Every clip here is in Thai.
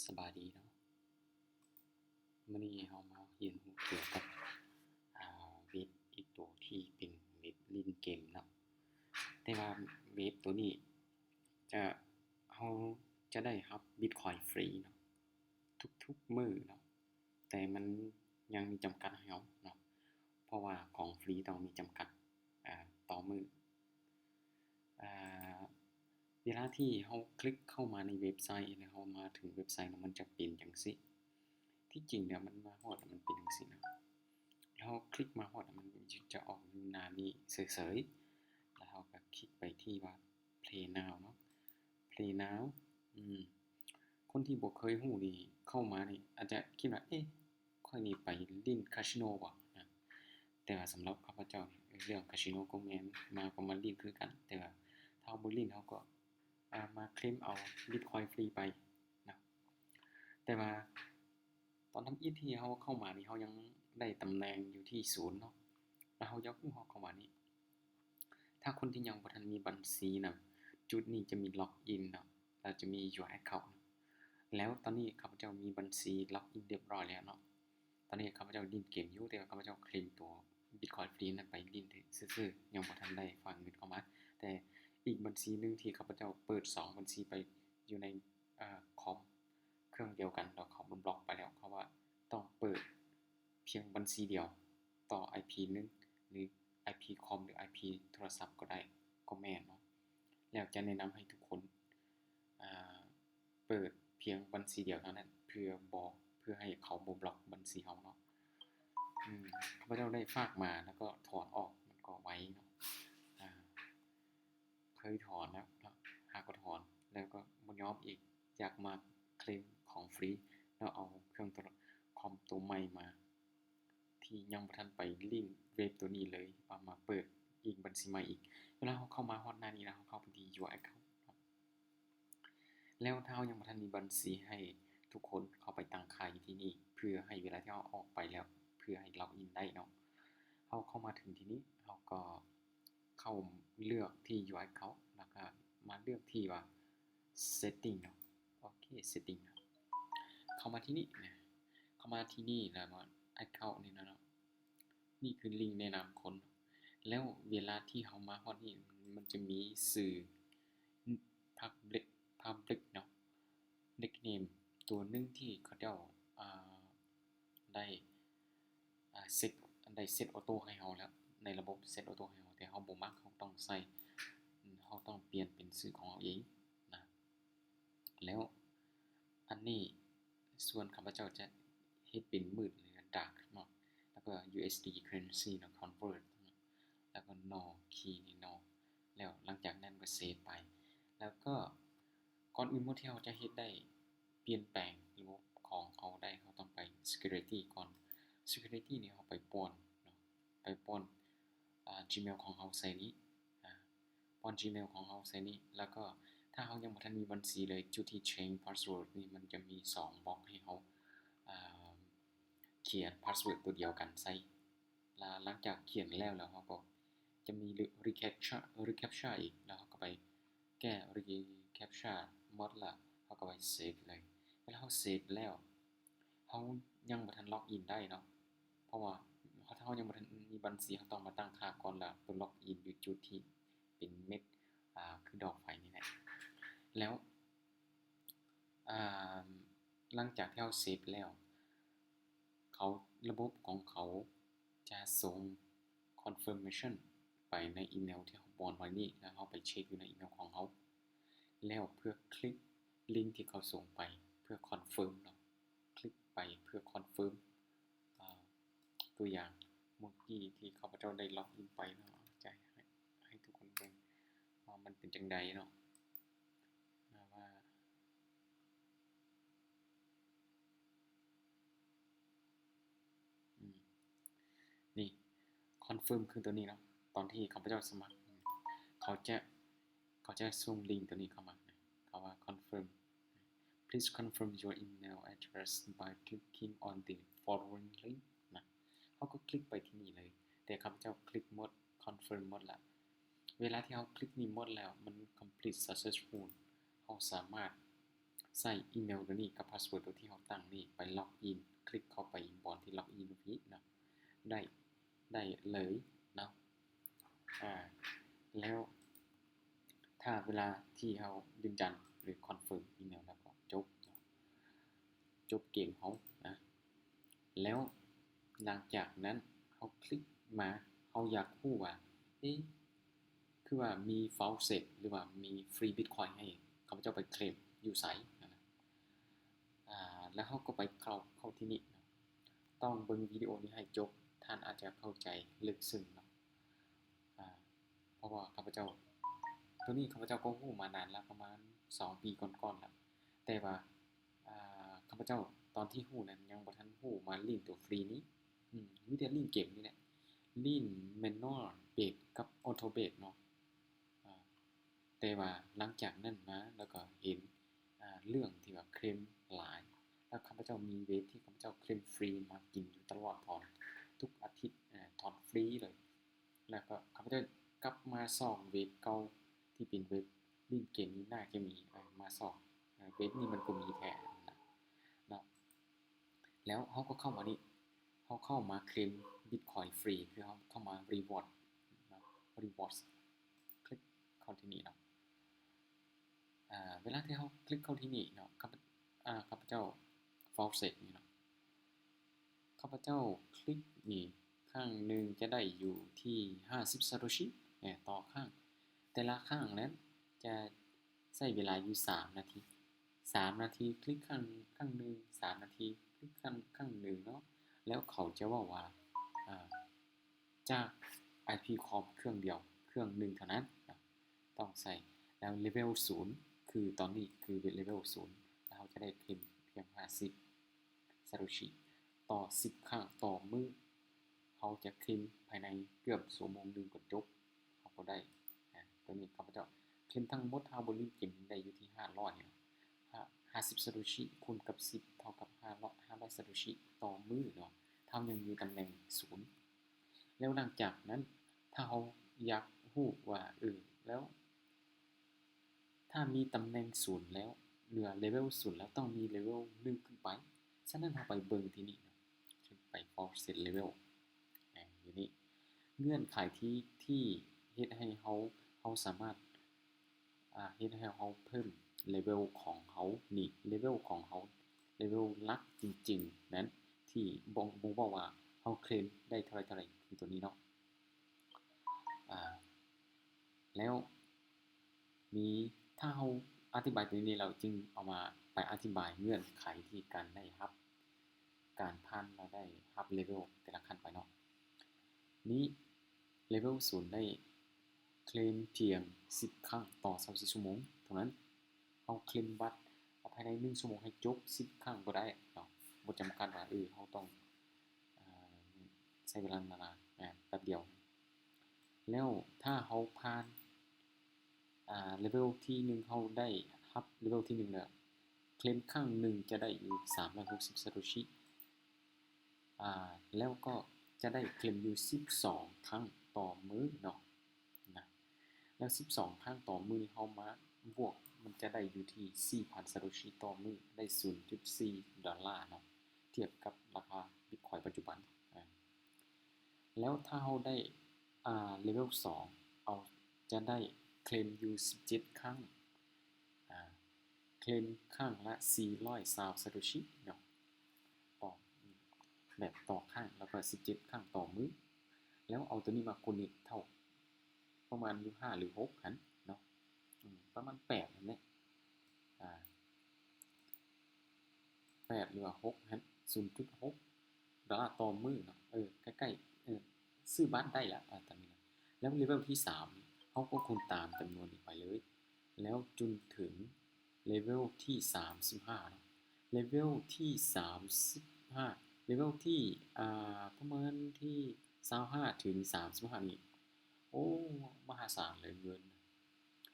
สบายดีเนาะมื้อนี้เรามาเรียนรู้เกี่ยวกับเว็บอีกตัวที่เป็นเว็บเล่นเกมเนาะแต่ว่าเว็บตัวนี้จะเราจะได้รับบิตคอยน์ฟรีเนาะทุกๆมื้อเนาะแต่มันยังมีจำกัดให้เราเนาะเพราะว่าของฟรีต้องมีจำกัดต่อมื้ออ่าเวลาที่เราคลิกเข้ามาในเว็บไซต์แล้วเรามาถึงเว็บไซต์แล้วมันจะเป็นจังซี่ที่จริงเนี่ยมันมาฮอดแล้วมันเป็นจังซี่นะ แล้วคลิกมาฮอดมันจะออกอยู่หน้านี้เฉยๆแล้วเราก็คลิกไปที่ว่า Play Now เนาะ Play Now อืมคนที่บ่เคยรู้นี่เข้ามานี่อาจจะคิดว่าเอ๊ะข้อยนี่ไปเล่นคาสิโนบ่นะแต่ว่าสำหรับข้าพเจ้าเรื่องคาสิโนก็แม่นมาก็มาเล่นคือกันแต่ว่าถ้าเราบ่เล่นเราก็มาเคลมเอาบิตคอยน์ฟรีไปนะแต่ว่า ตอนทำอิฐที่เราเข้ามานี่เรายังได้ตำแหน่งอยู่ที่ศูนย์เนาะแล้วเราอยากรู้เราเข้ามานี่ถ้าคนที่ยังบ่ทันมีบัญชีนะจุดนี้จะมีล็อกอินเนาะแล้วจะมี your account แล้วตอนนี้ข้าพเจ้ามีบัญชีล็อกอินเรียบร้อยแล้วเนาะตอนนี้ข้าพเจ้าเล่นเกมอยู่แต่ว่าข้าพเจ้าเคลมตัว Bitcoin ฟรีนั้นไปเล่นซื่อๆยังบ่ทันได้ฝากเงินเข้ามาแต่อีกบัญชีนึงที่ข้าพเจ้าเปิด2บัญชีไปอยู่ในคอมเครื่องเดียวกันแล้วเขาบล็อกไปแล้วเพราะว่าต้องเปิดเพียงบัญชีเดียวต่อ IP นึงหรือ IP คอมหรือ IP โทรศัพท์ก็ได้ก็แม่นเนาะแล้วจะแนะนำให้ทุกคนเปิดเพียงบัญชีเดียวเท่านั้นเพื่อให้เขาบ่บล็อกบัญชีเราเนาะข้าพเจ้าได้ฝากมาแล้วก็ถอนออกมันก็ไวเนาะเคยถอนแล้วหาก็ถอนแล้วก็บ่ยอมอีกอยากมาเคลมของฟรีแล้วเอาเครื่องตัวคอมตัวใหม่มาที่ยังบ่ทันไปลิงก์เว็บตัวนี้เลยเอามาเปิดอีกบัญชีใหม่อีกเวลาเราเข้ามาฮอดหน้านี้แล้วเราเข้าไปที่ Your Account แล้วถ้าเรายังบ่ทันมีบัญชีให้ทุกคนเข้าไปตั้งค่าอยู่ที่นี่เพื่อให้เวลาที่เราออกไปแล้วเพื่อให้ล็อกอินได้เนาะเราเข้ามาถึงที่นี้เราก็เข้าเลือกที่ Your Account แล้วก็มาเลือกที่ว่า Setting เนาะโอเค Setting เนาะเข้ามาที่นี่นะเข้ามาที่นี่แล้วก็ Account นี่เนาะนี่คือลิงก์แนะนำคนแล้วเวลาที่เรามาฮอดนี่มันจะมีสื่อ Public Public เนาะ Nickname ตัวหนึ่งที่เขาเจ้าได้เซตได้เซตออโต้ให้เราแล้วในระบบเซตออโต้ให้เราแต่เราบ่มักเราต้องใส่เราต้องเปลี่ยนเป็นชื่อของเราเองนะแล้วอันนี้ส่วนข้าพเจ้าจะเฮ็ดเป็นมืดหรือ dark เนาะแล้วก็ USD currency เนาะ convert แล้วก็ no key นี่ no แล้วหลังจากนั้นก็เซฟไปแล้วก็ก่อนอื่นหมดที่เราจะเฮ็ดได้เปลี่ยนแปลงระบบของเราได้เราต้องไป security ก่อน security นี่เราไปป้อนเนาะไปป้อน Gmail ของเราใส่นี้ป้อน Gmail ของเราใส่นี้แล้วก็ถ้าเรายังบ่ทันมีบัญชีเลยจุดที่ change password นี่มันจะมี2บล็อกให้เราเขียน password ตัวเดียวกันใส่แล้วหลังจากเขียนแล้วเราก็จะมี reCAPTCHA อีกแล้วเราก็ไปแก้ reCAPTCHA หมดแล้วเราก็ไปเซฟเลยเวลาเราเซฟแล้วเรายังบ่ทันล็อกอินได้เนาะเพราะว่าถ้าเรายังบ่ทันมีบัญชีเราต้องมาตั้งค่าก่อนแล้วไปล็อกอินอยู่จุดที่เป็นเม็ดคือดอกไฟนี่แหละแล้วหลังจากที่เราเซฟแล้วเขาระบบของเขาจะส่ง confirmation ไปในอีเมลที่เราป้อนไว้นี่แล้วเราไปเช็คอยู่ในอีเมลของเขาแล้วเพื่อคลิกลิงก์ที่เขาส่งไปเพื่อคอนเฟิร์มเนาะคลิกไปเพื่อคอนเฟิร์มตัวอย่างเมื่อกี้ที่ข้าพเจ้าได้ล็อกอินไปเนาะจะให้ทุกคนเบิ่งว่ามันเป็นจังใดเนาะว่านี่คอนเฟิร์มคือตัวนี้เนาะตอนที่ข้าพเจ้าสมัครเขาจะเขาจะส่งลิงก์ตัวนี้เข้ามาเขาว่า confirm please confirm your email address by clicking on the following link นะเขาก็คลิกไปที่นี่เลยแต่ข้าพเจ้าคลิกหมด confirm หมดละเวลาที่เขาคลิกนี้หมดแล้วมัน complete successful เขาสามารถ ใส่อีเมลตัวนี้กับพาสเวิร์ดตัวที่เราตั้งนี่ไปล็อกอินคลิกเข้าไปบอนที่ล็อกอินตรงนี้นะได้เลยนะแล้วถ้าเวลาที่เรายืนยันหรือคอนเฟิร์มอีเมลแล้วก็จบเกมเขานะแล้วหลังจากนั้นเขาคลิกมาเขาอยากรู้ว่าคือว่ามีฟอลเซ็ตหรือว่ามีฟรีบิตคอยน์ให้เขาจะไปเคลมอยู่ไสนะแล้วเขาก็ไปเข้าที่นี่นะต้องเบิ่งวิดีโอนี้ให้จบท่านอาจจะเข้าใจลึกซึ้งเนาะเพราะว่าข้าพเจ้าตัวนี้ข้าพเจ้าก็รู้มานานแล้วประมาณ2 ปีก่อนๆแล้วแต่ว่าข้าพเจ้าตอนที่รู้นั้นยังบ่ทันรู้มาลิ้นตัวฟรีนี้มีแต่ลิ้นเกมนี่แหละลิ้น manual base กับ auto base เนาะแต่ว่าหลังจากนั้นมาแล้วก็เห็นเรื่องที่ว่าเคลมหลายแล้วข้าพเจ้ามีเวทที่ข้าพเจ้าเคลมฟรีมากินอยู่ตลอดถอนทุกอาทิตย์ถอนฟรีเลยแล้วก็ข้าพเจ้ากลับมาส่องเวทเก่าที่เป็นเวทลิ้นเกมนี้น่าจะมีมาส่องเวทนี้มันก็มีแท้นะแล้วเขาก็เข้ามานี่เขาเข้ามาเคลมบิตคอยฟรีคือเขาเข้ามารีวอร์ดรีวอร์ดคลิกเข้าที่นี่เนาะเวลาที่เขาคลิกเข้าที่นี่เนาะข้าพเจ้าฟอลเซ็ตนี่เนาะข้าพเจ้าคลิกนี่ข้างหนึ่งจะได้อยู่ที่50ซาโตชิต่อข้างแต่ละข้างนั้นจะใช้เวลาอยู่3นาที3นาทีคลิกข้างหนึ่ง3นาทีคลิกข้างหนึ่งเนาะแล้วเขาจะว่าจาก IP คอมเครื่องเดียวเครื่องหนึ่งเท่านั้นต้องใส่แล้วเลเวล0คือตอนนี้คือเลเวล0เราจะได้เพียง50ซาโตชิต่อ10ครั้งต่อมื้อเขาจะคลิมภายในเกือบชั่วโมงนึงก็จบเขาก็ได้ตัวนี้ข้าพเจ้าคลิมทั้งหมดเฮาบ่ลืมเก็บได้อยู่ที่500เนี่ย50ซาโตชิคูณกับ10เท่ากับ500ซาโตชิต่อมื้อเนาะถ้ายังมีตำแหน่ง0แล้วหลังจากนั้นถ้าเราอยากรู้ว่าแล้วถ้ามีตำแหน่ง0แล้วเหลือเลเวล0แล้วต้องมีเลเวล1ขึ้นไปฉะนั้นเราไปเบิ่งที่นี่นะไป Faucet Level อยู่นี่เงื่อนไขที่เฮ็ดให้เราสามารถเฮ็ดให้เราเพิ่มเลเวลของเรานี่เลเวลของเราเลเวลลักจริงๆนั้นที่บ่งบอกว่าเราเคลมได้เท่าไหร่คือตัวนี้เนาะแล้วมีถ้าเราอธิบายตัวนี้เราจึงเอามาไปอธิบายเงื่อนไขที่การได้รับการผ่านเราได้รับเลเวลแต่ละขั้นไปเนาะนี้เลเวล0ได้เคลมเพียง10ครั้งต่อ24ชั่วโมงเท่านั้นเอาเคลมบัตรภายใน1ชั่วโมงให้จบ10ครั้งก็ได้เนาะบ่จำกัดว่าเราต้องใช้เวลานานๆแป๊บเดียวแล้วถ้าเราผ่านเลเวลที่1เราได้รับเลเวลที่1แล้วเคลมครั้งหนึ่งจะได้อยู่360ซาโตชิแล้วก็จะได้เคลมอยู่12ครั้งต่อมื้อเนาะนะแล้ว12ครั้งต่อมื้อเฮามาบวกมันจะได้อยู่ที่ 4,000 ซาโตชิต่อมื้อได้ 0.4 ดอลลาร์เนาะเทียบกับราคา Bitcoin ปัจจุบันแล้วถ้าเราได้เลเวล2เอาจะได้เคลมอยู่17ครั้งเคลมครั้งละ420ซาโตชิเนาะต่อแบบต่อครั้งแล้วก็17ครั้งต่อมื้อแล้วเอาตัวนี้มาคูณอีกเท่าประมาณอยู่5หรือ6หันเนาะประมาณ8นั่นแหละ8หรือว่า6หัน 0.6 ดอลลาร์ต่อมื้อเนาะใกล้ๆซื้อบัตรได้แล้วตอนนี้แล้วเลเวลที่3เขาก็คูณตามจำนวนนี้ไปเลยแล้วจนถึงเลเวลที่35เนาะเลเวลที่35เลเวลที่ประมาณที่25ถึง35นี่โอ้มหาศาลเลยเงิน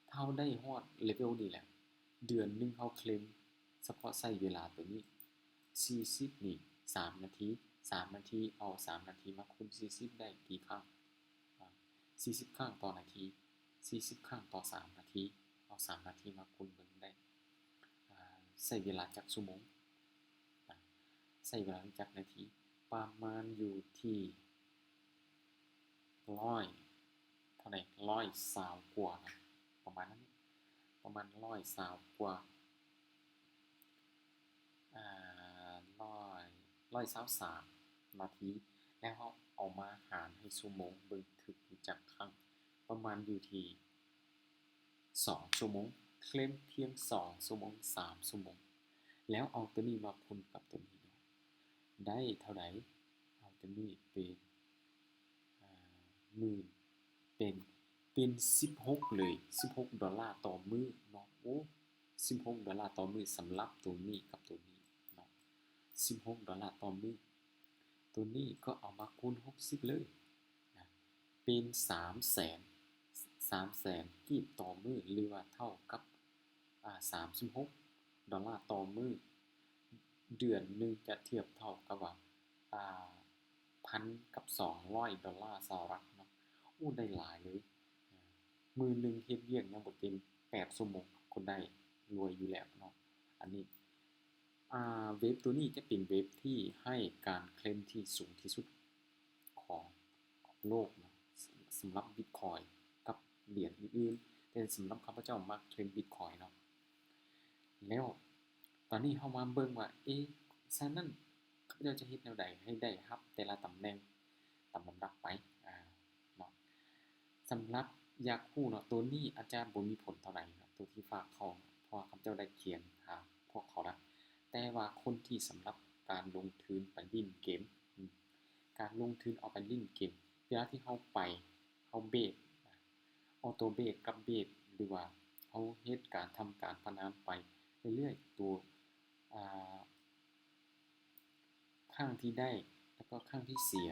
ถ้าเราได้ฮอดเลเวลนี้แหละเดือนหนึ่งเราเคลมเฉพาะใช้เวลาตัวนี้40นี่3นาที3นาทีเอา3นาทีมาคูณ40ได้กี่ครั้ง40ครั้งต่อนาที40ครั้งต่อ3นาทีเอา3นาทีมาคูณเบิ่งได้ ใช้เวลาจักชั่วโมงใช้เวลาจักนาทีประมาณอยู่ที่100เท่าไหร่120กว่านะประมาณนั้นประมาณ120กว่า123นาทีแล้วเราเอามาหารให้ชั่วโมงเบิ่งถึกอยู่จักครั้งประมาณอยู่ที่2ชั่วโมงเคลมเพียง2ชั่วโมง3ชั่วโมงแล้วเอาตัวนี้มาคูณกับตัวนี้ได้เท่าไหร่เอาตัวนี้เป็นหมื่นเป็น16เลย$16ต่อมื้อเนาะโอ้$16ต่อมื้อสำหรับตัวนี้กับตัวนี้เนาะ$16ต่อมื้อตัวนี้ก็เอามาคูณ60เลยนะเป็น300,000กีบต่อมื้อหรือว่าเท่ากับ$36ต่อมื้อเดือนหนึ่งจะเทียบเท่ากับว่า1,000กับ$200สหรัฐเนาะโอ้ได้หลายเลยมื้อหนึ่งเฮ็ดเวียกยังบ่เต็ม8ชั่วโมงก็ได้รวยอยู่แล้วเนาะอันนี้เว็บตัวนี้จะเป็นเว็บที่ให้การเคลมที่สูงที่สุดของโลกนะสำหรับ Bitcoin กับเหรียญอื่นๆแต่สำหรับข้าพเจ้ามักเคลม Bitcoin เนาะแล้วตอนนี้เฮามาเบิ่งว่าฉะนั้นข้าพเจ้าจะเฮ็ดแนวใดให้ได้รับแต่ละตำแหน่งตามลำดับไปเนาะสำหรับอยากรู้เนาะตัวนี้อาจจะบ่มีผลเท่าใดเนาะตัวที่ฝากของเพราะว่าข้าพเจ้าได้เขียนถามพวกเขาแล้วแต่ว่าคนที่สำหรับการลงทุนไปเล่นเกมการลงทุนเอาไปเล่นเกมเวลาที่เฮาไปเฮาเบสออโตเบสกับเบสหรือว่าเฮาเฮ็ดการทำการพนันไปเรื่อยๆตัวข้างที่ได้แล้วก็ข้างที่เสีย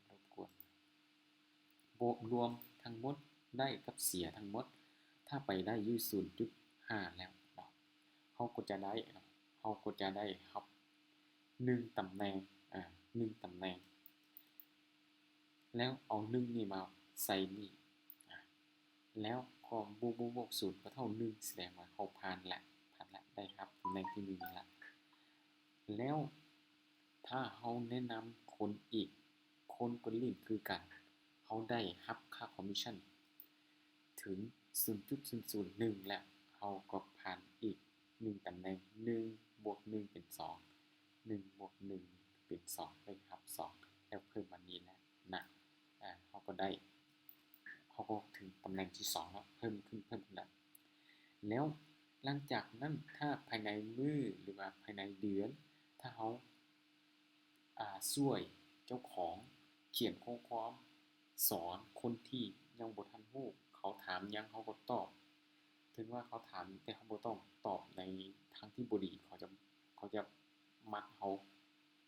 รบกวนบวกรวมทั้งหมดได้กับเสียทั้งหมดถ้าไปได้อยู่ 0.5 แล้วเนาะเขาก็จะได้เนาะเขาก็จะได้ครับ1ตำแหน่ง1ตำแหน่งแล้วเอา1นี่มาใส่นี่แล้วก็บวก0ก็เท่า1แสดงว่าเขาผ่านแล้วได้ครับตำแหน่งที่1นี่ละแล้วถ้าเฮาแนะนำคนอีกคนก็เล่นคือกันเฮาได้รับค่าคอมมิชชั่นถึง 0.001 แล้วเฮาก็ผ่านอีก1ตำแหน่ง1บวก1เป็น2 1บวก1เป็น2ได้รับ2แล้วเพิ่มมานี้แล้วนะเฮาก็ได้เฮาก็ถึงตำแหน่งที่2แล้วเพิ่มขึ้นแล้วหลังจากนั้นถ้าภายในมื้อหรือว่าภายในเดือนถ้าเฮาช่วยเจ้าของเขียนข้อความสอนคนที่ยังบ่ทันรู้เขาถามหยังเขาก็ตอบถึงว่าเขาถามแต่เขาบ่ต้องตอบในทางที่บ่ดีเขาจะมัดเรา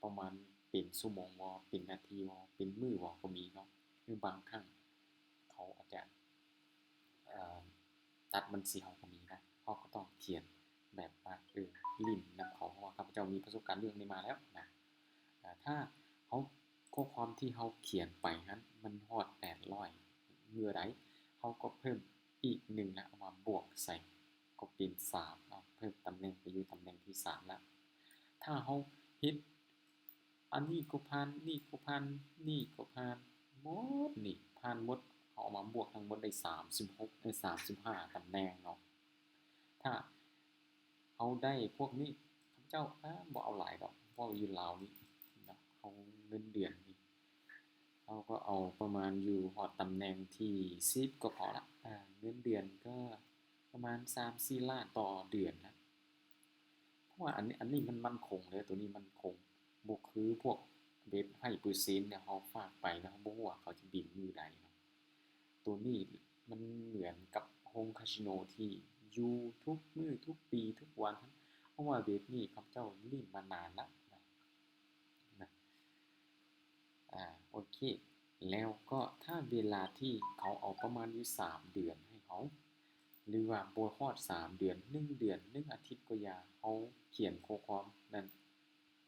ประมาณเป็นชั่วโมงบ่เป็นนาทีบ่เป็นมื้อบ่ก็มีเนาะหรือบางครั้งเขาอาจจะตัดบัญชีเราก็มีนะเราก็ต้องเขียนแบบว่าลิ้นนำเขาเพราะว่าข้าพเจ้ามีประสบการณ์เรื่องนี้มาแล้วนะถ้าเขาข้อความที่เราเขียนไปนั้นมันฮอด800เมื่อใดเราก็เพิ่มอีก1แล้วเอามาบวกใส่ก็เป็น3เนาะเพิ่มตำแหน่งไปอยู่ตำแหน่งที่3แล้วถ้าเราเฮ็ดอันนี้ก็ผ่านนี่ก็ผ่านนี่ก็ผ่านหมดนี่ผ่านหมดเขาเอามาบวกทั้งหมดได้3635ตำแหน่งเนาะถ้าเราได้พวกนี้ข้าพเจ้าบ่เอาหลายดอกเพราะอยู่ลาวนี่นะเอาเงินเดือนนี่เราก็เอาประมาณอยู่ฮอดตำแหน่งที่10ก็พอละเงินเดือนก็ประมาณ3-4ล้านต่อเดือนนะเพราะว่าอันนี้มันมั่นคงเลยตัวนี้มั่นคงบ่คือพวกเว็บให้เปอร์เซ็นต์เนี่ยเราฝากไปแล้วเราบ่รู้ว่าเขาจะบินมื้อใดเนาะตัวนี้มันเหมือนกับโฮมคาสิโนที่อยู่ทุกมื้อทุกปีทุกวันเพราะว่าเว็บนี้ข้าพเจ้าเล่นมานานแล้วนะโอเคแล้วก็ถ้าเวลาที่เขาเอาประมาณอยู่3เดือนให้เขาหรือว่าบ่ฮอด3เดือน1เดือน1อาทิตย์ก็อย่าเราเขียนข้อความนั่น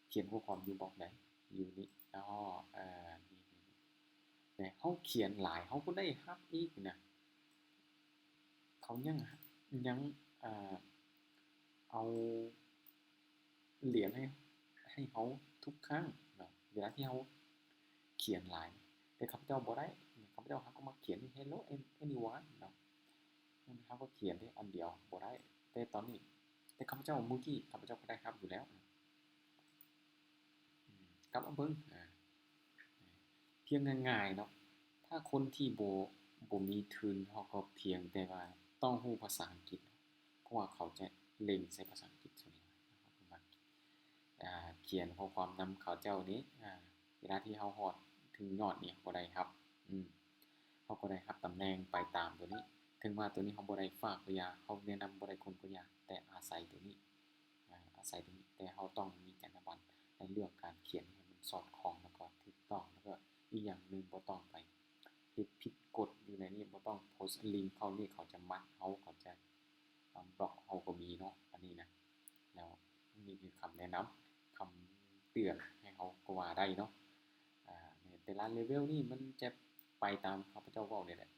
เขียนข้อความอยู่บล็อกใดอยู่นี่นี่แต่เราเขียนหลายเราก็ได้รับอีกนะเขายัง เอาเหรียญให้เขาทุกครั้งเนาะเวลาที่เขาเขียนลายแต่ข้าพเจ้าบ่ได้ข้าพเจ้าเขาก็มาเขียน hello anyone เนาะเขาก็เขียนได้อันเดียวบ่ได้แต่ตอนนี้แต่ข้าพเจ้าเมื่อกี้ข้าพเจ้าก็ได้ครับอยู่แล้วกลับมาเบิ่งเพียงง่ายๆเนาะถ้าคนที่บ่มีทุนเขาก็เพียงแต่ว่าต้องรู้ภาษาอังกฤษเพราะว่าเขาจะเล่นใช้ภาษาอังกฤษส่วนใหญ่นะครับเขียนข้อความนำเขาเจ้านี้เวลาที่เขาฮอดถึงยอดนี่เขาก็ได้ครับเขาก็ได้รับตำแหน่งไปตามตัวนี้ถึงว่าตัวนี้เขาบ่ได้ฝากก็อย่าเขาแนะนำบ่ได้คนก็อย่าแต่อาศัยตัวนี้อาศัยตัวนี้แต่เขาต้องมีจรรยาบรรณในเรื่องการเขียนให้มันสอดคล้องแล้วก็ถูกต้องแล้วก็อีกอย่างหนึ่งบ่ต้องไปเฮ็ดผิดกฎอยู่ในนี้บ่ต้องโพสต์ลิงก์เข้านี่เขาจะมัดเขาจะบล็อกเราก็มีเนาะอันนี้นะแล้วนี่คือคำแนะนำคำเตือนให้เขาก็ว่าได้เนาะแต่ละเลเวลนี่มันจะไปตามข้าพเจ้าเว้านี่แหละ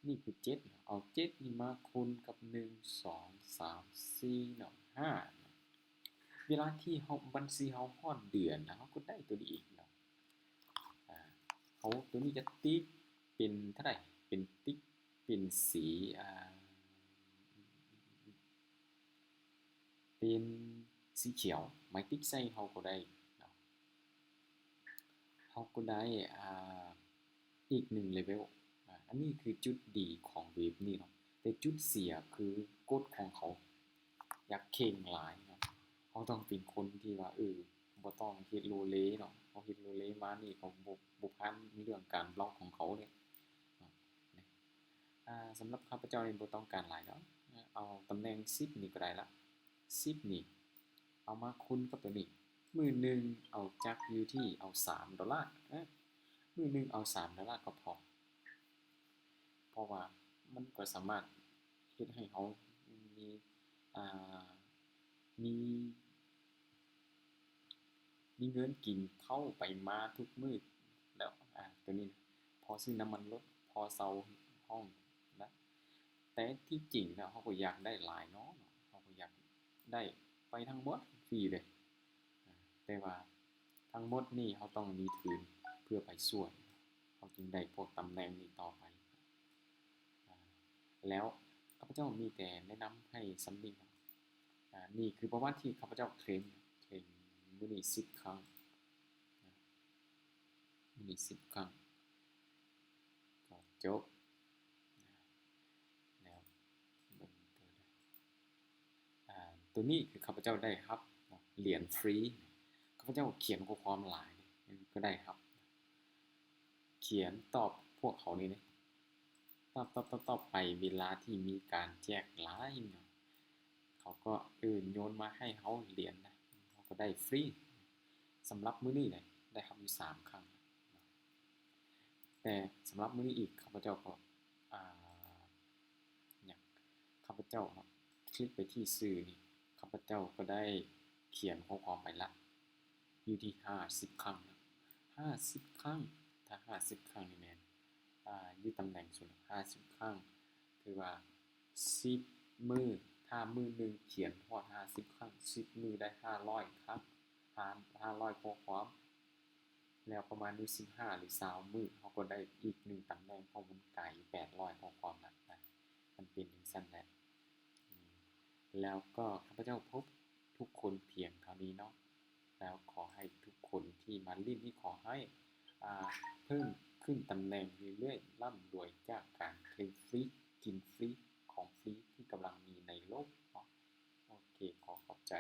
นี่คือ7เอา7นี่มาคูณกับ1 2 3 4เนาะ5เวลาที่เฮาบัญชีเฮาฮอดเดือนนะเฮาก็ได้ตัวนี้อีกเนาะเขาตัวนี้จะติ๊กเป็นเท่าไหร่เป็นติ๊กเป็นสีเป็นสีเขียวไม้ติ๊กใส่เขาก็ได้เนาะเขาก็ได้อีก1เลเวลอันนี้คือจุดดีของเว็บนี่เนาะแต่จุดเสียคือกฎของเขาอยากเข่งหลายเนาะเขาต้องเป็นคนที่ว่าบ่ต้องเฮ็ดโลเลเนาะเขาเฮ็ดโลเลมานี่เขาบ่ผ่านเรื่องการบล็อกของเขาเลยเนาะสำหรับข้าพเจ้านี่บ่ต้องการหลายเนาะเอาตำแหน่ง10นี่ก็ได้ละ10นี่เอามาคูณกับตัวนี้มื้อหนึ่งเอาจากอยู่ที่เอา$3มื้อหนึ่งเอา$3ก็พอเพราะว่ามันก็สามารถเฮ็ดให้เขามีอ่ามีมีเงินกินเข้าไปมาทุกมื้อแล้วตัวนี้พอซื้อน้ำมันรถพอเซาห้องนะแต่ที่จริงแล้วเขาก็อยากได้หลายเนาะเขาก็อยากได้ไปทั้งหมดฟรีเลยแต่ว่าทั้งหมดนี่เขาต้องมีทุนเพื่อไปส่วนเขาจึงได้พวกตำแหน่งนี้ต่อไปแล้วข้าพเจ้ามีแต่แนะนำให้สำนึกนี่คือประวัติที่ข้าพเจ้าเทรนมื้อนี้10ครั้งมื้อนี้10ครั้งก็จบแล้วเบิ่งตัวนี้คือข้าพเจ้าได้ครับเหรียญฟรีข้าพเจ้าเขียนข้อความหลายก็ได้ครับเขียนตอบพวกเขานี่นะตอบไปเวลาที่มีการแจกหลายเนาะเขาก็โยนมาให้เขาเหรียญนะเขาก็ได้ฟรีสำหรับมื้อนี้เลยได้ครับอยู่3ครั้งแต่สำหรับมื้อนี้อีกข้าพเจ้าก็อ่าอย่างข้าพเจ้าคลิกไปที่สื่อนี่ข้าพเจ้าก็ได้เขียนข้อความไปละอยู่ที่50ครั้งนะ50ครั้งถ้า50ครั้งนี่แม่นอยู่ตำแหน่งส่วน50ครั้งคือว่า10มื้อถ้ามื้อหนึ่งเขียนฮอด50ครั้ง10มื้อได้500ครั้ง500ข้อความแล้วประมาณอยู่15หรือ20มื้อเขาก็ได้อีก1ตำแหน่งเพราะมันไกล800ข้อความแล้วนะมันเป็นจั่งซั้นแหละแล้วก็ข้าพเจ้าพบทุกคนเพียงเท่านี้เนาะแล้วขอให้ทุกคนที่มาเล่นนี่ขอให้เพิ่มขึ้นตำแหน่งเรื่อยๆร่ำรวยจากการเทรดฟรีกินฟรีของฟรีที่กำลังมีในโลกเนาะโอเคขอขอบใจ